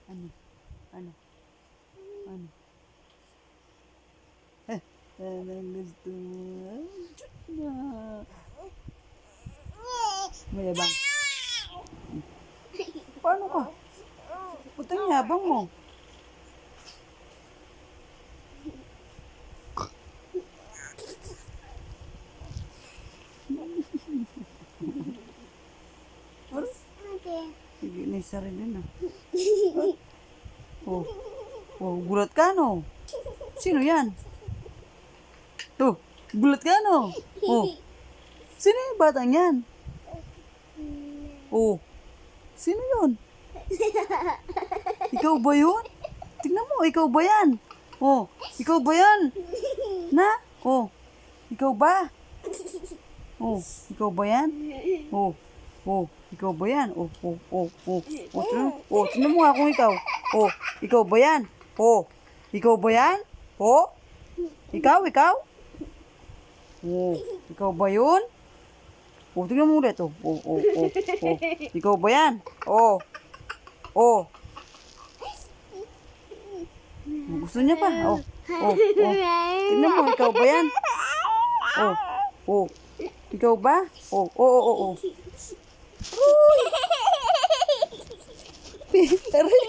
Ano? Ano? Ano? Anong gusto mo? Chut na. Mayabang. Paano ka? Putang yabang mo. Ano? Sige, nisa rin din ah. Oh. Oh, gulat ka no? Sino yan? Oh, gulat ka no? Oh, sino yung batang yan? Oh, sino yun? Ikaw ba yun? Tingnan mo, ikaw ba yan? Oh, ikaw ba yan? Na? Oh, ikaw ba? Oh, ikaw ba yan? Oh, oh, ikaw ba yan? Oh, oh, oh, oh. Tingnan mo nga kung ikaw. Oh, ikaw ba yan? Oh, ikaw ba yan? Oh, ikaw? Oh, ikaw ba yun? Oh, tingnan mo ulit. Oh, oh, oh, oh, oh. Ikaw ba yan? Oh, oh. Gusto niya pa. Oh, oh, oh. Tingnan mo, ikaw ba yan? Oh, oh. Ikaw ba? Oh, oh, oh, oh, oh. Aray.